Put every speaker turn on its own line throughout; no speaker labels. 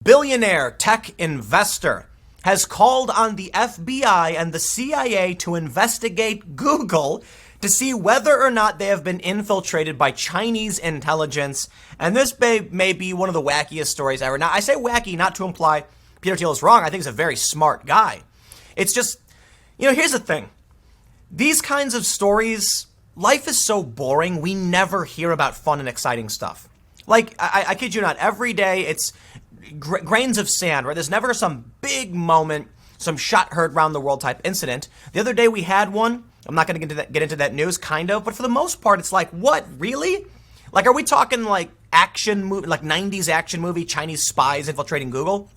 Billionaire tech investor has called on the FBI and the CIA to investigate Google to see whether or not they have been infiltrated by Chinese intelligence. And this may be one of the wackiest stories ever. Now, I say wacky not to imply Peter Thiel is wrong. I think he's a very smart guy. It's just, here's the thing. These kinds of stories, life is so boring, we never hear about fun and exciting stuff. Like, I kid you not, every day it's grains of sand, right? There's never some big moment, some shot heard around the world type incident. The other day we had one. I'm not going to get into that news, kind of, but for the most part, it's like, what, really? Like, are we talking like action movie, like 90s action movie, Chinese spies infiltrating Google?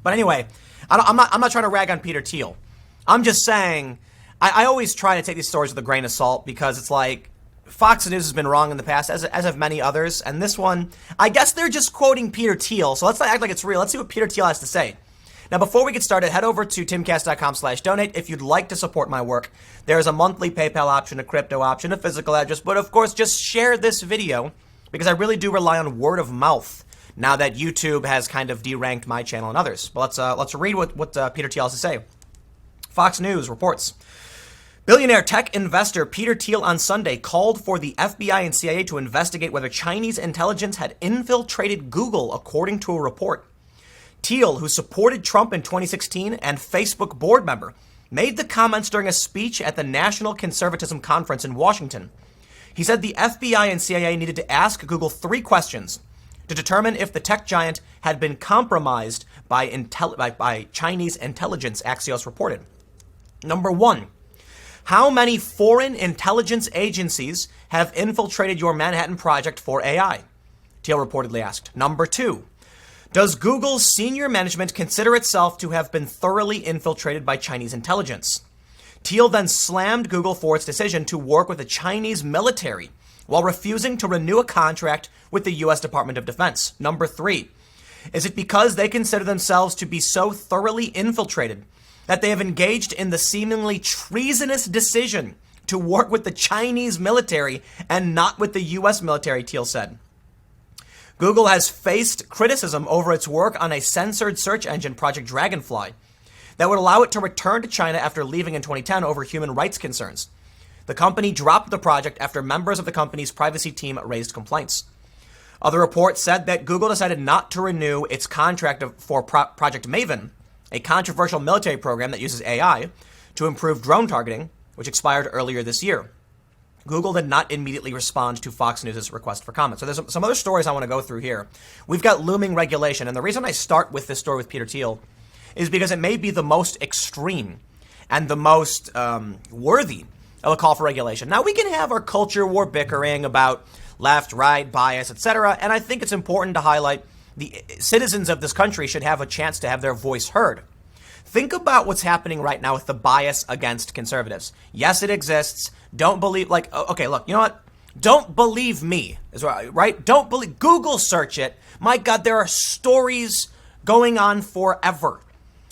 But anyway, I'm not trying to rag on Peter Thiel. I'm just saying, I always try to take these stories with a grain of salt because it's like, Fox News has been wrong in the past, as have many others. And this one, I guess they're just quoting Peter Thiel. So let's not act like it's real. Let's see what Peter Thiel has to say. Now, before we get started, head over to timcast.com/donate if you'd like to support my work. There's a monthly PayPal option, a crypto option, a physical address. But of course, just share this video because I really do rely on word of mouth now that YouTube has kind of deranked my channel and others. But let's read what Peter Thiel has to say. Fox News reports. Billionaire tech investor Peter Thiel on Sunday called for the FBI and CIA to investigate whether Chinese intelligence had infiltrated Google, according to a report. Thiel, who supported Trump in 2016 and Facebook board member, made the comments during a speech at the National Conservatism Conference in Washington. He said the FBI and CIA needed to ask Google 3 questions to determine if the tech giant had been compromised by Chinese intelligence, Axios reported. Number 1. How many foreign intelligence agencies have infiltrated your Manhattan Project for AI? Thiel reportedly asked. Number 2. Does Google's senior management consider itself to have been thoroughly infiltrated by Chinese intelligence? Thiel then slammed Google for its decision to work with the Chinese military while refusing to renew a contract with the U.S. Department of Defense. Number 3. Is it because they consider themselves to be so thoroughly infiltrated that they have engaged in the seemingly treasonous decision to work with the Chinese military and not with the U.S. military, Thiel said. Google has faced criticism over its work on a censored search engine, Project Dragonfly, that would allow it to return to China after leaving in 2010 over human rights concerns. The company dropped the project after members of the company's privacy team raised complaints. Other reports said that Google decided not to renew its contract for Project Maven, a controversial military program that uses AI to improve drone targeting, which expired earlier this year. Google did not immediately respond to Fox News' request for comment. So there's some other stories I want to go through here. We've got looming regulation, and the reason I start with this story with Peter Thiel is because it may be the most extreme and the most worthy of a call for regulation. Now, we can have our culture war bickering about left, right, bias, etc., and I think it's important to highlight the citizens of this country should have a chance to have their voice heard. Think about what's happening right now with the bias against conservatives. Yes, it exists. Don't believe, okay, look, you know what? Don't believe me, is right? Don't believe, Google search it. My God, there are stories going on forever.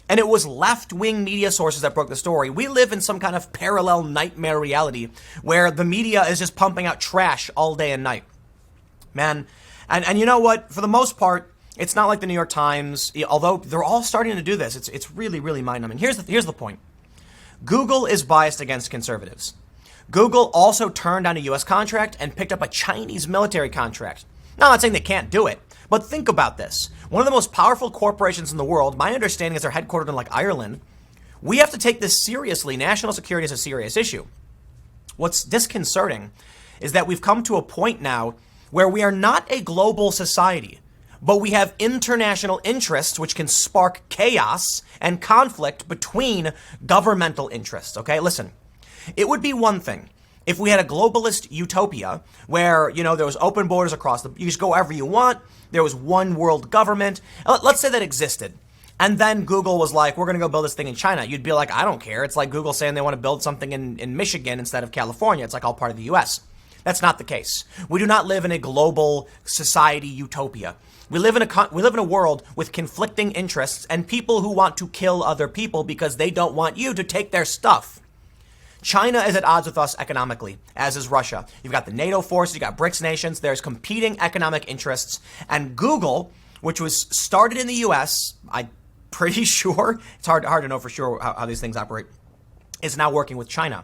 And it was left-wing media sources that broke the story. We live in some kind of parallel nightmare reality where the media is just pumping out trash all day and night. Man, and you know what? For the most part, it's not like the New York Times, although they're all starting to do this. It's really, really mind-numbing. Here's the point. Google is biased against conservatives. Google also turned down a U.S. contract and picked up a Chinese military contract. Now, I'm not saying they can't do it, but think about this. One of the most powerful corporations in the world, my understanding is they're headquartered in Ireland. We have to take this seriously. National security is a serious issue. What's disconcerting is that we've come to a point now where we are not a global society, but we have international interests which can spark chaos and conflict between governmental interests. Okay, listen, it would be one thing if we had a globalist utopia where, there was open borders across you just go wherever you want. There was one world government. Let's say that existed. And then Google was like, we're going to go build this thing in China. You'd be like, I don't care. It's like Google saying they want to build something in Michigan instead of California. It's like all part of the U.S. That's not the case. We do not live in a global society utopia. We live in a world with conflicting interests and people who want to kill other people because they don't want you to take their stuff. China is at odds with us economically, as is Russia. You've got the NATO forces, you've got BRICS nations, there's competing economic interests, and Google which was started in the US, I'm pretty sure, it's hard to know for sure how these things operate, is now working with China.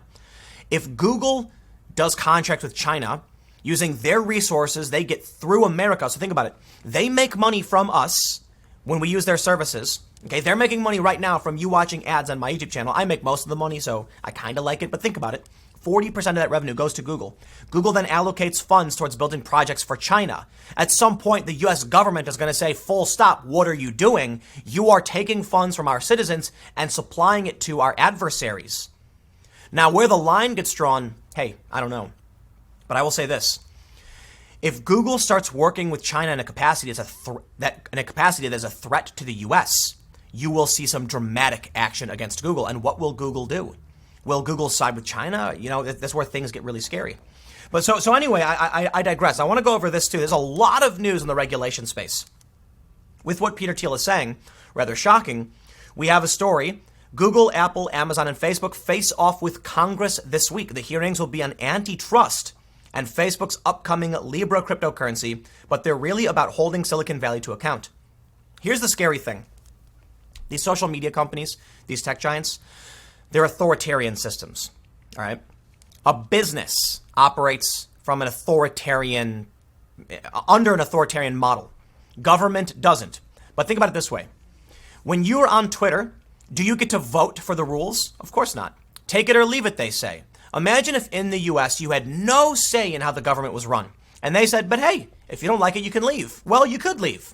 If Google does contract with China, using their resources they get through America, so think about it, they make money from us when we use their services. Okay, they're making money right now from you watching ads on my YouTube channel. I make most of the money, so I kind of like it, but think about it. 40% of that revenue goes to Google. Google then allocates funds towards building projects for China. At some point, the US government is going to say, full stop, what are you doing? You are taking funds from our citizens and supplying it to our adversaries. Now, where the line gets drawn, hey, I don't know. But I will say this. If Google starts working with China in a capacity that is a threat to the US, you will see some dramatic action against Google. And what will Google do? Will Google side with China? You know, that's where things get really scary. But so anyway, I digress. I want to go over this too. There's a lot of news in the regulation space. With what Peter Thiel is saying, rather shocking, we have a story. Google, Apple, Amazon, and Facebook face off with Congress this week. The hearings will be on antitrust and Facebook's upcoming Libra cryptocurrency, but they're really about holding Silicon Valley to account. Here's the scary thing. These social media companies, these tech giants, they're authoritarian systems, all right? A business operates from under an authoritarian model. Government doesn't. But think about it this way. When you're on Twitter, do you get to vote for the rules? Of course not. Take it or leave it, they say. Imagine if in the US you had no say in how the government was run. And they said, but hey, if you don't like it, you can leave. Well, you could leave.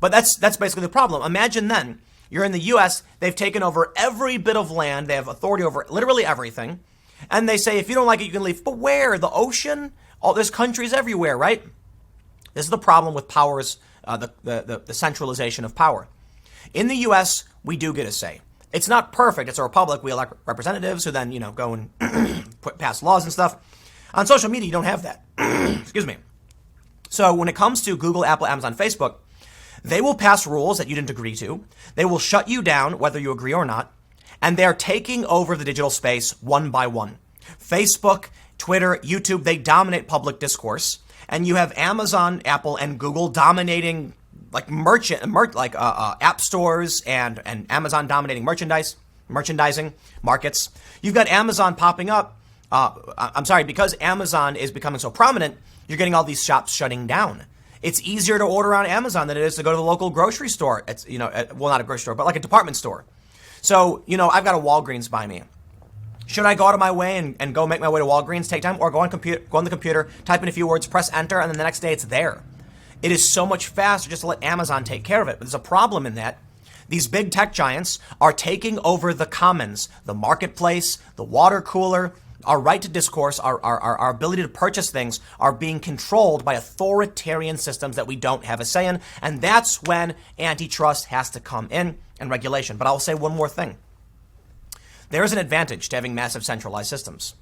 But that's basically the problem. Imagine then, you're in the US, they've taken over every bit of land, they have authority over literally everything. And they say, if you don't like it, you can leave. But where? The ocean? There's countries everywhere, right? This is the problem with powers, the centralization of power. In the US, we do get a say. It's not perfect. It's a republic. We elect representatives who then, go and pass laws and stuff. On social media, you don't have that. Excuse me. So when it comes to Google, Apple, Amazon, Facebook, they will pass rules that you didn't agree to. They will shut you down, whether you agree or not. And they're taking over the digital space one by one. Facebook, Twitter, YouTube, they dominate public discourse. And you have Amazon, Apple, and Google dominating like app stores and Amazon dominating merchandising markets. You've got Amazon popping up. Because Amazon is becoming so prominent, you're getting all these shops shutting down. It's easier to order on Amazon than it is to go to the local grocery store. It's, not a grocery store, but like a department store. So, I've got a Walgreens by me. Should I go out of my way and go make my way to Walgreens, take time, or go on the computer, type in a few words, press enter, and then the next day it's there? It is so much faster just to let Amazon take care of it. But there's a problem in that. These big tech giants are taking over the commons, the marketplace, the water cooler. Our right to discourse, our ability to purchase things are being controlled by authoritarian systems that we don't have a say in. And that's when antitrust has to come in and regulation. But I'll say one more thing. There is an advantage to having massive centralized systems.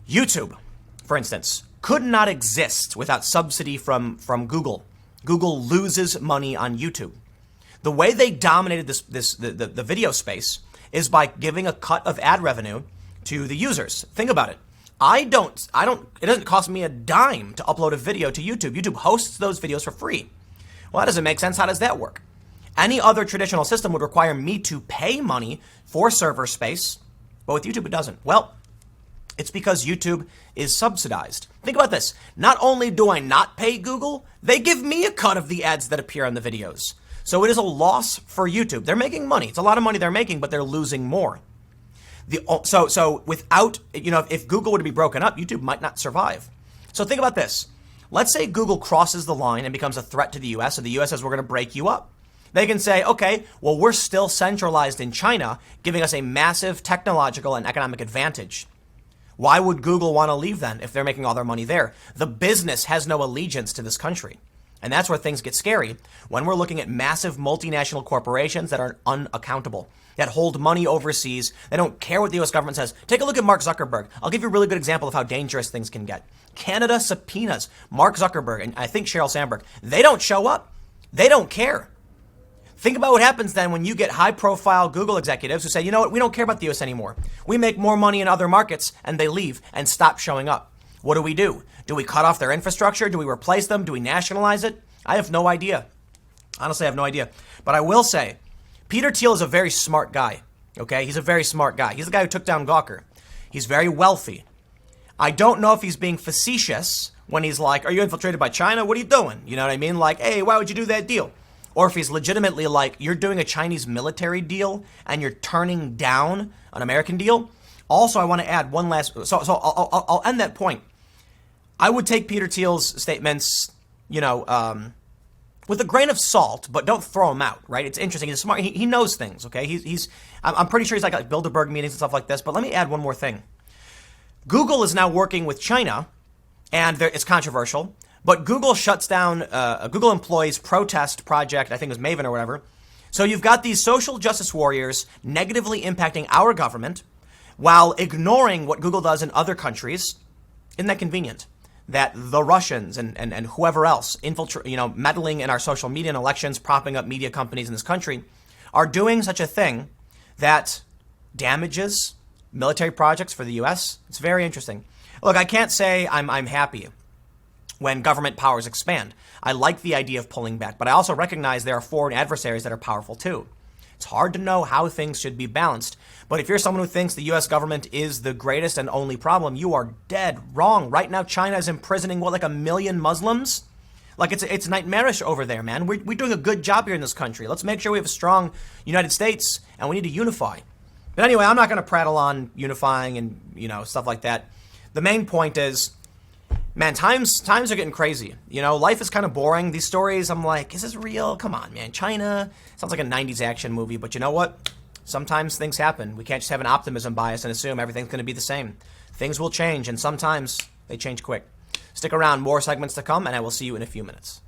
YouTube, for instance, could not exist without subsidy from Google. Google loses money on YouTube. The way they dominated the video space is by giving a cut of ad revenue to the users. Think about it. It doesn't cost me a dime to upload a video to YouTube. YouTube hosts those videos for free. Well, that doesn't make sense. How does that work? Any other traditional system would require me to pay money for server space, but with YouTube it doesn't. Well, it's because YouTube is subsidized. Think about this. Not only do I not pay Google, they give me a cut of the ads that appear on the videos. So it is a loss for YouTube. They're making money. It's a lot of money they're making, but they're losing more. So without, if Google were to be broken up, YouTube might not survive. So think about this. Let's say Google crosses the line and becomes a threat to the US, and the US says we're going to break you up. They can say, okay, well, we're still centralized in China, giving us a massive technological and economic advantage. Why would Google want to leave then if they're making all their money there? The business has no allegiance to this country. And that's where things get scary when we're looking at massive multinational corporations that are unaccountable, that hold money overseas. They don't care what the U.S. government says. Take a look at Mark Zuckerberg. I'll give you a really good example of how dangerous things can get. Canada subpoenas Mark Zuckerberg and I think Sheryl Sandberg. They don't show up. They don't care. Think about what happens then when you get high-profile Google executives who say, you know what, we don't care about the U.S. anymore. We make more money in other markets, and they leave and stop showing up. What do? Do we cut off their infrastructure? Do we replace them? Do we nationalize it? I have no idea. Honestly, I have no idea. But I will say, Peter Thiel is a very smart guy. Okay? He's a very smart guy. He's the guy who took down Gawker. He's very wealthy. I don't know if he's being facetious when he's like, are you infiltrated by China? What are you doing? You know what I mean? Like, hey, why would you do that deal? Or if he's legitimately like, you're doing a Chinese military deal and you're turning down an American deal. Also, I want to add one last, so I'll end that point. I would take Peter Thiel's statements, with a grain of salt, but don't throw him out, right? It's interesting. He's smart. He knows things, okay? I'm pretty sure he's like Bilderberg meetings and stuff like this. But let me add one more thing. Google is now working with China, and it's controversial. But Google shuts down Google employees protest project. I think it was Maven or whatever. So you've got these social justice warriors negatively impacting our government while ignoring what Google does in other countries. Isn't that convenient? That the Russians and whoever else meddling in our social media and elections, propping up media companies in this country, are doing such a thing that damages military projects for the U.S. It's very interesting. Look, I can't say I'm happy when government powers expand. I like the idea of pulling back, but I also recognize there are foreign adversaries that are powerful too. It's hard to know how things should be balanced. But if you're someone who thinks the U.S. government is the greatest and only problem, you are dead wrong. Right now, China is imprisoning, like 1 million Muslims? Like, it's nightmarish over there, man. We're doing a good job here in this country. Let's make sure we have a strong United States, and we need to unify. But anyway, I'm not going to prattle on unifying and, stuff like that. The main point is, man, times are getting crazy. Life is kind of boring. These stories, I'm like, is this real? Come on, man. China sounds like a 90s action movie, but you know what? Sometimes things happen. We can't just have an optimism bias and assume everything's going to be the same. Things will change, and sometimes they change quick. Stick around, more segments to come, and I will see you in a few minutes.